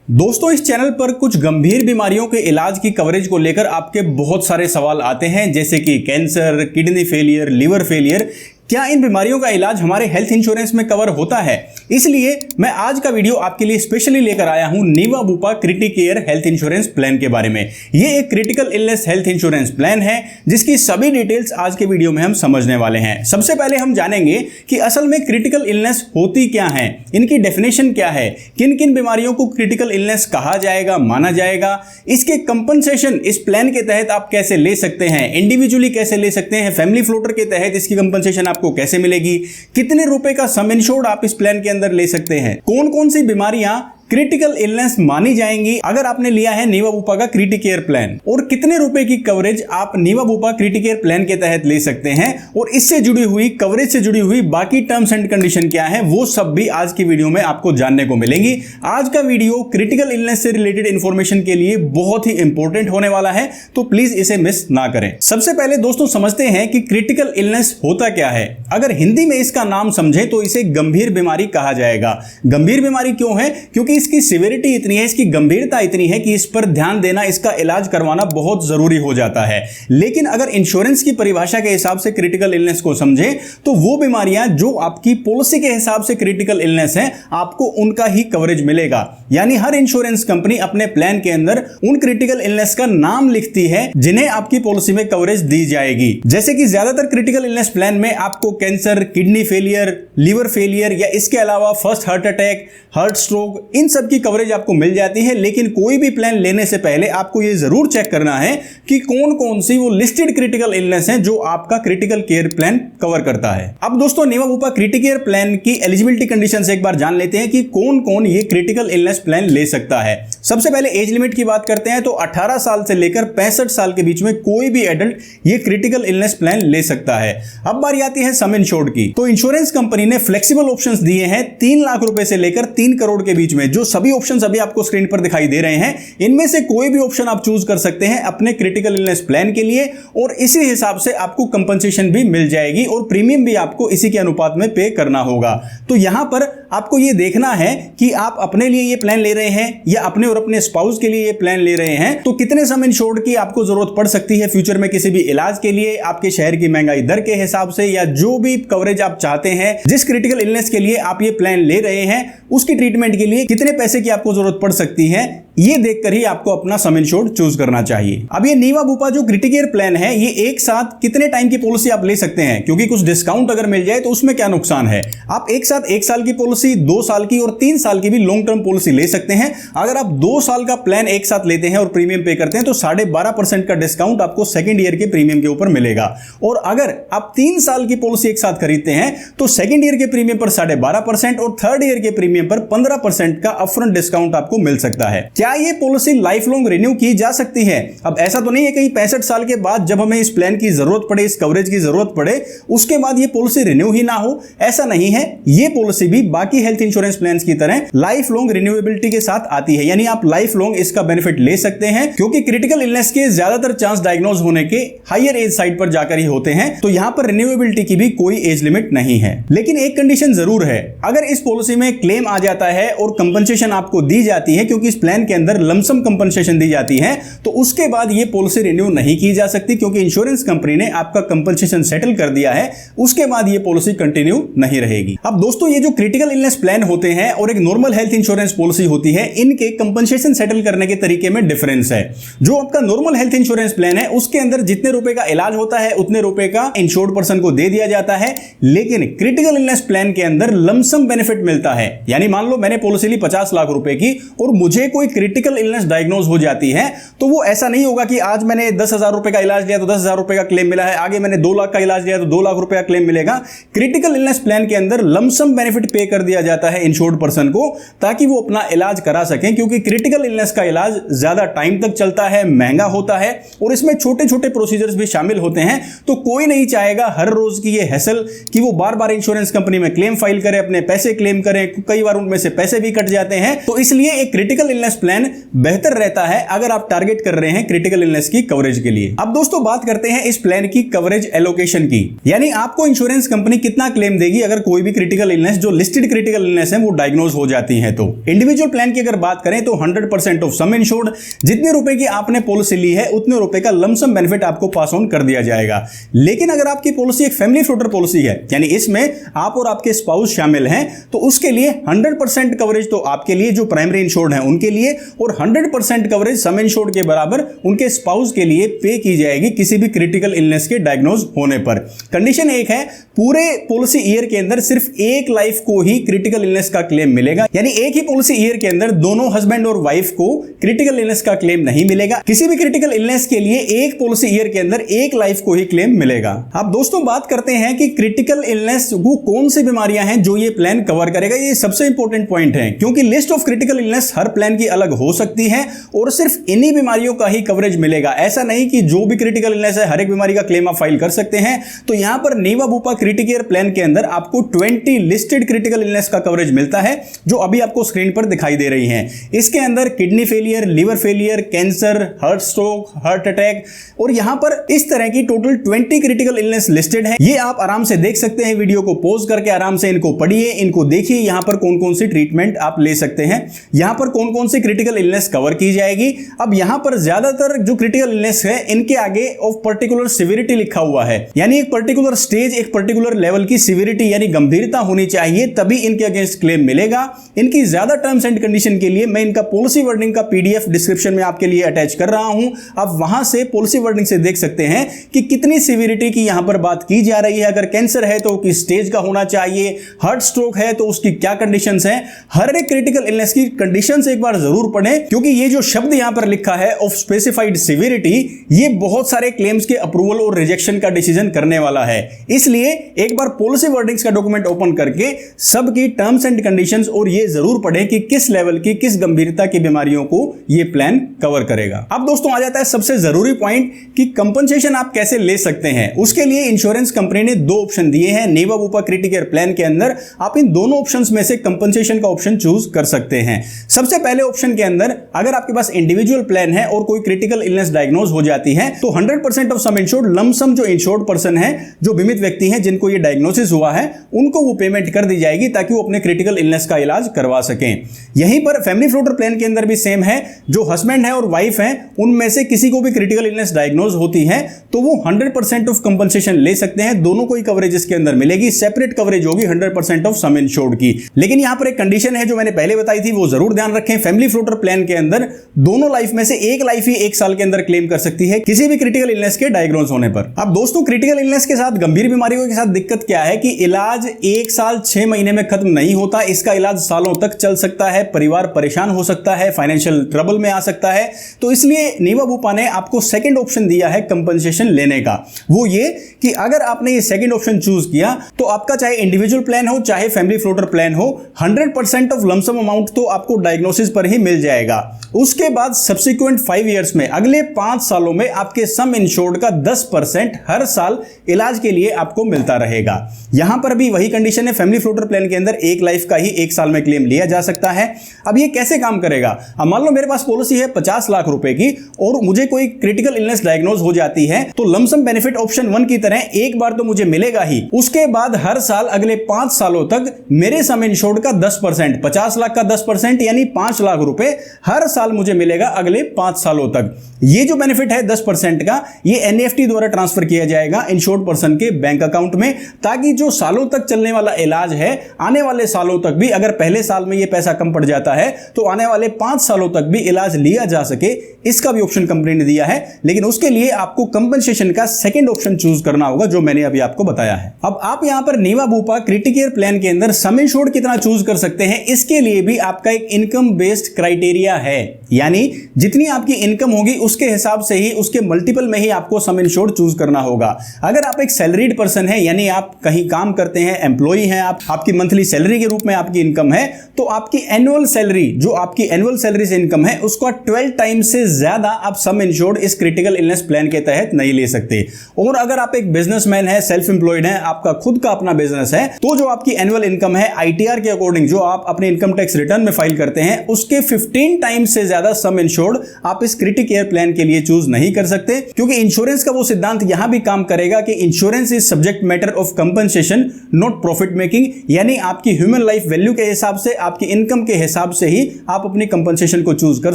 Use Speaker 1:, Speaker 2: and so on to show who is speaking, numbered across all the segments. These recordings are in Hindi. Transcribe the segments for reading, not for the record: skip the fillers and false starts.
Speaker 1: दोस्तों, इस चैनल पर कुछ गंभीर बीमारियों के इलाज की कवरेज को लेकर आपके बहुत सारे सवाल आते हैं, जैसे कि cancer, kidney failure, liver failure. क्या इन बीमारियों का इलाज हमारे हेल्थ इंश्योरेंस में कवर होता है? इसलिए मैं आज का वीडियो आपके लिए स्पेशली लेकर आया हूं Niva Bupa CritiCare health insurance plan के बारे में। यह एक critical illness health insurance plan है जिसकी सभी डिटेल्स आज के वीडियो में हम समझने वाले हैं। सबसे पहले हम जानेंगे कि असल में क्रिटिकल इलनेस होती क्या है, इनकी डेफिनेशन क्या है, किन किन बीमारियों को क्रिटिकल इलनेस कहा जाएगा, माना जाएगा, इसके कंपनसेशन इस प्लान के तहत आप कैसे ले सकते हैं, इंडिविजुअली कैसे ले सकते हैं, फैमिली फ्लोटर के तहत इसकी कंपनसेशन आपको कैसे मिलेगी, कितने रुपए का सम इंश्योर्ड आप इस प्लान के अंदर ले सकते हैं, कौन कौन सी बीमारियां क्रिटिकल इलनेस मानी जाएंगी अगर आपने लिया है नीवा बुपा का क्रिटिकेयर प्लान, और कितने रुपए की कवरेज आप नीवा बुपा क्रिटिकेयर प्लान के तहत ले सकते हैं, और इससे जुड़ी हुई कवरेज से जुड़ी हुई बाकी टर्म्स एंड कंडीशन क्या है, वो सब भी आज की वीडियो में आपको जानने को मिलेंगी। आज का वीडियो क्रिटिकल इलनेस से रिलेटेड इंफॉर्मेशन के लिए बहुत ही इंपॉर्टेंट होने वाला है, तो प्लीज इसे मिस ना करें। सबसे पहले दोस्तों समझते हैं कि क्रिटिकल इलनेस होता क्या है। अगर हिंदी में इसका नाम समझे तो इसे गंभीर बीमारी कहा जाएगा। गंभीर बीमारी क्यों है? क्योंकि इसकी सिवियरिटी इतनी है, इसकी गंभीरता इतनी है कि इस पर ध्यान देना, इसका इलाज करवाना बहुत जरूरी हो जाता है। लेकिन अगर इंश्योरेंस की परिभाषा के हिसाब से क्रिटिकल इलनेस को समझे तो वो बीमारियां जो आपकी पॉलिसी के हिसाब से क्रिटिकल इलनेस है, आपको उनका ही कवरेज मिलेगा। यानी हर इंश्योरेंस कंपनी अपने प्लान के अंदर उन क्रिटिकल इलनेस का नाम लिखती है जिन्हें आपकी पॉलिसी में कवरेज दी जाएगी। जैसे कि ज्यादातर क्रिटिकल इलनेस प्लान में आपको cancer, kidney failure, liver failure या इसके अलावा first heart attack, heart stroke, इन सब की कवरेज आपको मिल जाती है। लेकिन कोई भी प्लान लेने से पहले आपको यह जरूर चेक करना है कि कौन कौन सी वो लिस्टेड क्रिटिकल इलनेस हैं जो आपका क्रिटिकल केयर प्लान कवर करता है। अब दोस्तों नीवा बुपा क्रिटिकेयर प्लान की एलिजिबिलिटी कंडीशंस एक बार जान लेते हैं कि कौन कौन ये क्रिटिकल इलनेस प्लान ले सकता है। सबसे पहले एज लिमिट की बात करते हैं तो 18 साल से लेकर 65 साल के बीच में कोई भी एडल्ट ये क्रिटिकल इलनेस प्लान ले सकता है। अब बारी आती है सम इंश्योर्ड की। तो इंश्योरेंस कंपनी ने फ्लेक्सिबल ऑप्शंस दिए हैं 3 लाख रुपए से लेकर 3 करोड़ के बीच में। जो सभी ऑप्शंस अभी आपको स्क्रीन पर दिखाई दे रहे हैं, इनमें से कोई भी ऑप्शन आप चूज कर सकते हैं अपने क्रिटिकल इलनेस प्लान के लिए, और इसी हिसाब से आपको कंपनसेशन भी मिल जाएगी और प्रीमियम भी आपको इसी के अनुपात में पे करना होगा। तो यहां पर आपको यह देखना है कि आप अपने लिए ये प्लान ले रहे हैं या अपने और अपने स्पाउस के लिए ये प्लान ले रहे हैं, तो कितने सम इंश्योर्ड की आपको जरूरत पड़ सकती है फ्यूचर में किसी भी इलाज के लिए, आपके शहर की महंगाई दर के हिसाब से, या जो भी कवरेज आप चाहते हैं, जिस क्रिटिकल इलनेस के लिए आप ये प्लान ले रहे हैं उसकी ट्रीटमेंट के लिए कितने पैसे की आपको जरूरत पड़ सकती है, ये देखकर ही आपको अपना सम इंश्योर्ड चूज करना चाहिए। अब ये नीवा बुपा जो क्रिटिकेयर प्लान है, ये एक साथ कितने टाइम की पॉलिसी आप ले सकते हैं, क्योंकि कुछ डिस्काउंट अगर मिल जाए तो उसमें क्या नुकसान है। आप एक साथ 1 साल की पॉलिसी, 2 साल की और 3 साल की भी लॉन्ग टर्म पॉलिसी ले सकते हैं। अगर आप 2 साल का प्लान एक साथ लेते हैं और प्रीमियम पे करते हैं तो 12.5% का डिस्काउंट आपको सेकेंड ईयर के प्रीमियम के ऊपर मिलेगा। और अगर आप 3 साल की पॉलिसी एक साथ खरीदते हैं तो सेकेंड ईयर के प्रीमियम पर 12.5% और थर्ड ईयर के प्रीमियम पर 15% का अपफ्रंट डिस्काउंट आपको मिल सकता है। क्या ये पॉलिसी लाइफ लॉन्ग रिन्यू की जा सकती है? अब ऐसा तो नहीं है कहीं 65 साल के बाद जब हमें इस प्लान की जरूरत पड़े, इस कवरेज की जरूरत पड़े, उसके बाद ये पॉलिसी रिन्यू ही ना हो, ऐसा नहीं है। ये पॉलिसी भी बाकी हेल्थ इंश्योरेंस प्लान्स की तरह लाइफ लॉन्ग रिन्यूएबिलिटी के साथ आती है, यानी आप लाइफ लॉन्ग इसका बेनिफिट ले सकते हैं, क्योंकि क्रिटिकल इलनेस के ज्यादातर चांस डायग्नोज होने के हायर एज साइड पर जाकर ही होते हैं, तो यहां पर रिन्यूएबिलिटी की भी कोई एज लिमिट नहीं है। लेकिन एक कंडीशन जरूर है, अगर इस पॉलिसी में क्लेम आ जाता है और कंपनसेशन आपको दी जाती है, क्योंकि इस प्लान के अंदर लमसम कंपनसेशन दी जाती है, तो उसके बाद ये पॉलिसी रिन्यू नहीं की जा सकती, क्योंकि इंश्योरेंस कंपनी ने आपका कंपनसेशन सेटल कर दिया है। उसके बाद ये पॉलिसी कंटिन्यू नहीं रहेगी। अब दोस्तों ये जो क्रिटिकल इलनेस प्लान होते हैं और एक नॉर्मल हेल्थ इंश्योरेंस पॉलिसी होती है, इनके कंपनसेशन सेटल करने के तरीके में डिफरेंस है। जो आपका नॉर्मल हेल्थ इंश्योरेंस प्लान है उसके अंदर जितने रुपए का इलाज होता है उतने रुपए का इंश्योर्ड पर्सन को दे दिया जाता है, लेकिन क्रिटिकल इलनेस प्लान के अंदर लमसम बेनिफिट मिलता है। यानी मान लो मैंने पॉलिसी ली 50 लाख रुपए की और मुझे कोई क्रिटिकल इलनेस डायग्नोज हो जाती है, तो वो ऐसा नहीं होगा कि आज मैंने 10,000 रुपए का इलाज लिया तो 10,000 रुपए का क्लेम मिला है, आगे मैंने 2 लाख का इलाज लिया तो 2 लाख रुपए का क्लेम मिलेगा। क्रिटिकल इलनेस प्लान के अंदर लमसम बेनिफिट पे कर दिया जाता है इंश्योर्ड पर्सन को, ताकि वो अपना इलाज करा सकें, क्योंकि क्रिटिकल इलनेस का इलाज ज्यादा टाइम तक चलता है, महंगा होता है और इसमें छोटे छोटे प्रोसीजर्स भी शामिल होते हैं। तो कोई नहीं चाहेगा हर रोज की ये हैसल कि वो बार बार इंश्योरेंस कंपनी में क्लेम फाइल करे, अपने पैसे क्लेम करें, कई बार उनमें से पैसे भी कट जाते हैं। तो इसलिए एक क्रिटिकल इलनेस प्लान प्लान बेहतर रहता है अगर आप टारगेट कर रहे हैं क्रिटिकल इलनेस की कवरेज के लिए। अब दोस्तों बात करते हैं इस प्लान की कवरेज एलोकेशन की, यानी आपको इंश्योरेंस कंपनी कितना क्लेम देगी अगर कोई भी क्रिटिकल इलनेस जो लिस्टेड क्रिटिकल इलनेस है वो डायग्नोज हो जाती है। तो इंडिविजुअल प्लान की अगर बात करें तो 100% ऑफ सम इंश्योर्ड, जितने रुपए की आपने पॉलिसी ली है उतने रुपए का लमसम बेनिफिट आपको पास ऑन कर दिया जाएगा। लेकिन अगर आपकी पॉलिसी एक फैमिली फ्लोटर पॉलिसी है, यानी इसमें आप और आपके स्पाउस शामिल हैं, तो उसके लिए 100% कवरेज तो आपके लिए जो प्राइमरी इंश्योर्ड हैं उनके लिए, और 100% कवरेज सम इंश्योर्ड के बराबर उनके स्पाउस के लिए पे की जाएगी किसी भी क्रिटिकल इलनेस के डायग्नोज होने पर। कंडीशन एक है, पूरे पॉलिसी ईयर के अंदर सिर्फ एक लाइफ को ही क्रिटिकल इलनेस का क्लेम मिलेगा, यानी एक ही पॉलिसी ईयर के अंदर दोनों हस्बैंड और वाइफ को क्रिटिकल इलनेस का क्लेम नहीं मिलेगा। किसी भी क्रिटिकल इलनेस के लिए एक पॉलिसी ईयर के अंदर एक लाइफ को ही क्लेम मिलेगा। अब दोस्तों बात करते हैं कि क्रिटिकल इलनेस वो कौन सी बीमारियां हैं जो ये प्लान कवर करेगा। ये सबसे इंपॉर्टेंट पॉइंट है, क्योंकि list of critical illness her plan की अलग हो सकती है और सिर्फ इन्हीं बीमारियों का ही कवरेज मिलेगा। ऐसा नहीं कि जो भी क्रिटिकल इलनेस है हर एक बीमारी का क्लेम आप फाइल कर सकते हैं। तो यहां पर नीवा बुपा क्रिटिकेयर प्लान के अंदर आपको 20 लिस्टेड क्रिटिकल इलनेस का कवरेज मिलता है, जो अभी आपको स्क्रीन पर दिखाई दे रही हैं। इसके अंदर kidney failure, liver failure, cancer, heart stroke, heart attack, और यहां पर इस तरह की टोटल 20 क्रिटिकल इलनेस लिस्टेड है। ये आप आराम से देख सकते हैं, वीडियो को पॉज करके आराम से इनको पढ़िए, इनको देखिए, यहां पर कौन कौन सी ट्रीटमेंट आप ले सकते हैं, यहां पर कौन कौन सी क्रिटिकल इलनेस कवर की जाएगी। अब यहां पर ज्यादातर जो क्रिटिकल इलनेस है इनके आगे ऑफ पर्टिकुलर सिविरिटी लिखा हुआ है, यानी एक पर्टिकुलर स्टेज, एक पर्टिकुलर लेवल की सिविरिटी यानी गंभीरता होनी चाहिए, तभी इनके अगेंस्ट क्लेम मिलेगा। इनकी ज्यादा टर्म्स एंड कंडीशन के लिए मैं इनका पॉलिसी वर्डिंग का पीडीएफ डिस्क्रिप्शन में आपके लिए अटैच कर रहा हूं। आप वहां से पॉलिसी वर्डिंग से देख सकते हैं कि कितनी सिविरिटी की यहां पर बात की जा रही है। अगर कैंसर है तो किस स्टेज का होना चाहिए, हार्ट स्ट्रोक है तो उसकी क्या कंडीशंस हैं। हर एक क्रिटिकल इलनेस की कंडीशंस एक बार जरूर पढ़ें, क्योंकि ये जो शब्द यहां पर लिखा है ऑफ स्पेसिफाइड सिविरिटी, ये बहुत सारे क्लेम्स के अप्रूवल और रिजेक्शन का डिसीजन करने वाला है। इसलिए एक बार पॉलिसी वर्डिंग्स का डॉक्यूमेंट ओपन करके सबकी टर्म्स एंड कंडीशंस और ये जरूर पढ़ें कि किस लेवल की, किस गंभीरता की बीमारियों को ये प्लान कवर करेगा। अब दोस्तों आ जाता है सबसे जरूरी पॉइंट कि कंपनसेशन आप कैसे ले सकते हैं। उसके लिए इंश्योरेंस कंपनी ने दो ऑप्शन दिए हैं। नीवा बुपा क्रिटिकेयर प्लान के अंदर आप इन दोनों ऑप्शंस में से कंपनसेशन का ऑप्शन चूज कर सकते हैं। सबसे पहले ऑप्शन के अंदर अगर आपके पास इंडिविजुअल प्लान है और कोई क्रिटिकल इलनेस डायग्नोज हो जाती है तो 100% ऑफ सम इंश्योर्ड लमसम जो इंश्योर्ड पर्सन है, जो बीमित व्यक्ति हैं जिनको ये डायग्नोसिस हुआ है, उनको वो पेमेंट कर दी जाएगी ताकि वो अपने क्रिटिकल इलनेस का इलाज करवा सकें। यहीं पर फैमिली फ्लोटर प्लान के अंदर भी सेम है। जो हस्बैंड है और वाइफ है उनमें से किसी को भी क्रिटिकल इलनेस डायग्नोज होती है तो वो 100% ऑफ कंपनसेशन ले सकते हैं। दोनों को ही कवरेज इसके अंदर मिलेगी, सेपरेट कवरेज होगी 100% ऑफ सम इंश्योर्ड की। लेकिन यहां पर एक कंडीशन है जो मैंने पहले बताई थी, वो जरूर ध्यान रखें। फैमिली फ्लोटर प्लान के अंदर दोनों लाइफ में से एक लाइफ ही एक साल के अंदर क्लेम कर सकती है किसी भी क्रिटिकल इलनेस के डायग्नोज होने पर। अब दोस्तों क्रिटिकल इलनेस के साथ, गंभीर बीमारियों के साथ दिक्कत क्या है कि इलाज 1 साल 6 महीने में खत्म नहीं होता, इसका इलाज सालों तक चल सकता है, परिवार परेशान हो सकता है, फाइनेंशियल ट्रबल में आ सकता है। तो इसलिए नीवा बुपा ने आपको सेकंड ऑप्शन दिया है कंपनसेशन लेने का। वो ये कि अगर आपने ये सेकंड ऑप्शन चूज किया तो आपका चाहे इंडिविजुअल प्लान हो चाहे फैमिली फ्लोटर प्लान हो, 100% ऑफ लमसम अमाउंट तो आपको डायग्नोसिस पर ही मिल जाएगा। उसके बाद सब्सिक्वेंट 5 इयर्स में, अगले 5 सालों में आपके सम इंश्योर्ड का 10% हर साल इलाज के लिए आपको मिलता रहेगा। यहां पर भी वही कंडीशन है, फैमिली फ्लोटर प्लान के अंदर एक लाइफ का ही 1 साल में क्लेम लिया जा सकता है। अब ये कैसे काम करेगा? अब मान लो मेरे पास पॉलिसी है 50 लाख रुपए की और मुझे कोई क्रिटिकल इलनेस डायग्नोज हो जाती है तो लमसम बेनिफिट ऑप्शन 1 की तरह एक बार तो मुझे मिलेगा ही। उसके बाद हर साल अगले 5 सालों तक मेरे सम इंश्योर्ड का 10%, 50 लाख का 10% यानी 5 लाख रुपए हर साल मुझे मिलेगा अगले 5 सालों तक। ये जो बेनिफिट है 10% का, ये एनईएफटी द्वारा ट्रांसफर किया जाएगा इंश्योर्ड पर्सन के बैंक अकाउंट में, ताकि जो सालों तक चलने वाला इलाज है आने वाले सालों तक भी, अगर पहले साल में ये पैसा कम पड़ जाता है तो आने वाले 5 सालों तक भी इलाज लिया जा सके, इसका भी ऑप्शन कंपनी ने दिया है। लेकिन उसके लिए आपको कंपनसेशन का सेकंड ऑप्शन चूज करना होगा जो मैंने अभी आपको बताया है। अब आप यहां पर नीवा बुपा क्रिटिकेयर प्लान के अंदर सम इंश्योर्ड कितना चूज कर सकते हैं, इसके लिए भी आपका एक इनकम बेस्ड क्राइटेरिया है, यानी जितनी आपकी इनकम होगी उसके हिसाब से ही, उसके मल्टीपल में ही आपको सम इंश्योर्ड चूज करना होगा। अगर आप एक सैलरीड पर्सन है, यानी आप कहीं काम करते हैं, एम्प्लॉई हैं, आपकी मंथली सैलरी के रूप में आपकी इनकम है, तो आपकी एनुअल सैलरी, जो आपकी एनुअल सैलरी से इनकम है, उसका 12 टाइम से ज्यादा आप सम इंश्योर्ड इस क्रिटिकल इलनेस प्लान के तहत नहीं ले सकते। और अगर आप एक बिजनेसमैन है, सेल्फ एम्प्लॉयड है, आपका खुद का अपना बिजनेस है, तो जो आपकी एनुअल इनकम है आईटीआर के अकॉर्डिंग, जो आप अपने इनकम टैक्स रिटर्न में फाइल करते हैं, उसके 15 टाइम्स से ज्यादा सम इंश्योर्ड आप इस क्रिटिकल केयर प्लान के लिए चूज नहीं कर सकते, क्योंकि इंश्योरेंस का वो सिद्धांत यहां भी काम करेगा कि insurance is subject matter of compensation not profit making, यानी आपकी ह्यूमन लाइफ वैल्यू के हिसाब से, आपकी इनकम के हिसाब से ही आप अपनी कंपनसेशन को चूज कर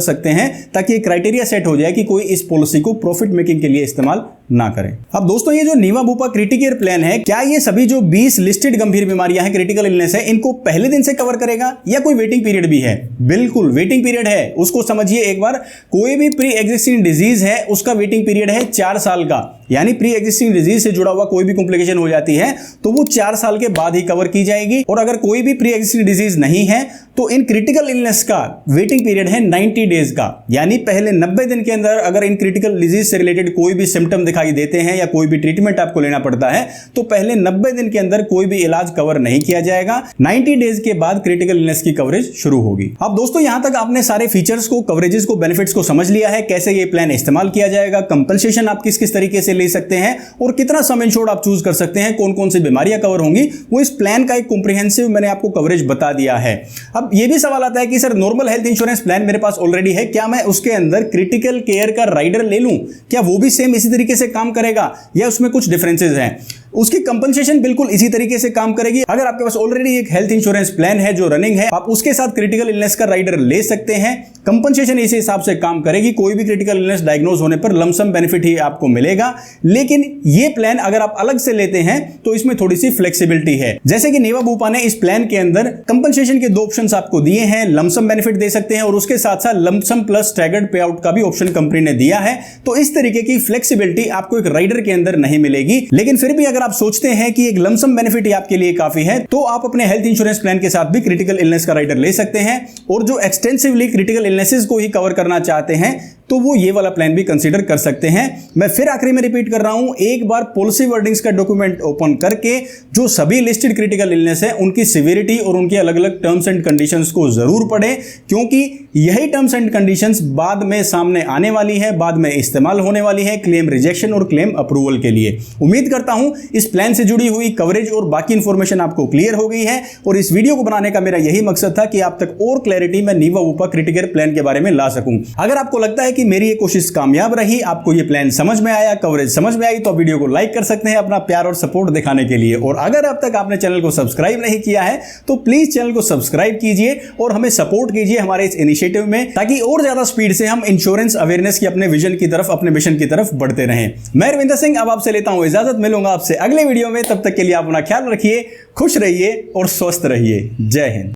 Speaker 1: सकते हैं, ताकि ये क्राइटेरिया सेट हो जाए कि कोई इस पॉलिसी को प्रॉफिट मेकिंग के लिए इस्तेमाल ना करें। अब दोस्तों ये जो नीवा बुपा क्रिटिकल केयर प्लान है, क्या ये सभी जो 20 लिस्टेड गंभीर बीमारियां हैं, क्रिटिकल इलनेस है, इनको पहले दिन से कवर करेगा या कोई वेटिंग पीरियड भी है? बिल्कुल वेटिंग पीरियड है, उसको समझिए एक बार। कोई भी प्री एग्जिस्टिंग डिजीज है उसका वेटिंग पीरियड है 4 साल का, यानी प्री एग्जिस्टिंग डिजीज से जुड़ा हुआ कोई भी कॉम्प्लिकेशन हो जाती है तो वो 4 साल के बाद ही कवर की जाएगी। और अगर कोई भी प्री एग्जिस्टिंग डिजीज नहीं है तो इन क्रिटिकल इलनेस का वेटिंग पीरियड है 90 डेज का, यानी पहले 90 दिन के अंदर अगर इन क्रिटिकल डिजीज से रिलेटेड कोई भी सिम्टम दिखाई देते हैं या कोई भी ट्रीटमेंट आपको लेना पड़ता है तो पहले 90 दिन के अंदर कोई भी इलाज कवर नहीं किया जाएगा। 90 डेज के बाद क्रिटिकल इलनेस की कवरेज शुरू होगी। अब दोस्तों यहां तक आपने सारे फीचर्स को, कवरेजेस को, बेनिफिट्स को समझ लिया है, कैसे ये प्लान इस्तेमाल किया जाएगा, कंपनसेशन आप किस किस तरीके से ले सकते हैं और कितना सम इंश्योर्ड आप चूज कर सकते हैं, कौन कौन सी बीमारियां कवर होंगी, वो इस प्लान का एक कॉम्प्रिहेंसिव मैंने आपको कवरेज बता दिया है। अब ये भी सवाल आता है कि sir normal health insurance plan मेरे पास ऑलरेडी है, क्या मैं उसके अंदर क्रिटिकल केयर का राइडर ले लूं? क्या वो भी सेम इसी तरीके से काम करेगा या उसमें कुछ डिफरेंसेस हैं? उसकी कंपनसेशन बिल्कुल इसी तरीके से काम करेगी। अगर आपके पास ऑलरेडी एक हेल्थ इंश्योरेंस प्लान है जो रनिंग है, आप उसके साथ क्रिटिकल इलनेस का राइडर ले सकते हैं। कंपनसेशन इसी हिसाब से काम करेगी, कोई भी क्रिटिकल इलनेस डायग्नोज होने पर लमसम बेनिफिट ही आपको मिलेगा। लेकिन ये प्लान अगर आप अलग से लेते हैं तो इसमें थोड़ी सी फ्लेक्सिबिलिटी है। जैसे कि नीवा बुपा ने इस प्लान के अंदर कंपनसेशन के 2 ऑप्शंस आपको दिए हैं, लमसम बेनिफिट दे सकते हैं और उसके साथ साथ लमसम प्लस स्टैगर्ड पे आउट का भी ऑप्शन कंपनी ने दिया है। तो इस तरीके की फ्लेक्सिबिलिटी आपको एक राइडर के अंदर नहीं मिलेगी। लेकिन फिर भी अगर आप सोचते हैं कि एक लमसम बेनिफिट ही आपके लिए काफी है तो आप अपने हेल्थ इंश्योरेंस प्लान के साथ भी क्रिटिकल इलनेस का राइडर ले सकते हैं। और जो एक्सटेंसिवली क्रिटिकल इलनेसेस को ही कवर करना चाहते हैं तो वो ये वाला प्लान भी कंसीडर कर सकते हैं। मैं फिर आखिरी में रिपीट कर रहा हूं, एक बार पॉलिसी वर्डिंग्स का डॉक्यूमेंट ओपन करके जो सभी लिस्टेड क्रिटिकल इलनेस है उनकी सिवियरिटी और उनकी अलग अलग टर्म्स एंड कंडीशंस को जरूर पढ़ें, क्योंकि यही टर्म्स एंड कंडीशंस बाद में सामने आने वाली है, बाद में इस्तेमाल होने वाली है क्लेम रिजेक्शन और क्लेम अप्रूवल के लिए। उम्मीद करता हूं इस प्लान से जुड़ी हुई कवरेज और बाकी इंफॉर्मेशन आपको क्लियर हो गई है और इस वीडियो को बनाने का मेरा यही मकसद था कि आप तक और क्लैरिटी मैं नीवा बुपा क्रिटिकल प्लान के बारे में ला सकूं। अगर आपको लगता है कि मेरी ये कोशिश कामयाब रही, आपको ये प्लान समझ में आया, कवरेज समझ में आई, तो वीडियो को लाइक कर सकते हैं अपना प्यार और सपोर्ट दिखाने के लिए। और अगर अब तक आपने चैनल को सब्सक्राइब नहीं किया है तो प्लीज चैनल को सब्सक्राइब कीजिए और हमें सपोर्ट कीजिए हमारे इस इनिशिएटिव में, ताकि और ज्यादा स्पीड से हम इंश्योरेंस अवेयरनेस की अपने विजन की तरफ, अपने मिशन की तरफ बढ़ते रहें। मैं रविंदर सिंह अब आपसे लेता हूं इजाजत, मिलूंगा आपसे अगले वीडियो में। तब तक के लिए आप अपना ख्याल रखिए, खुश रहिए और स्वस्थ रहिए। जय हिंद।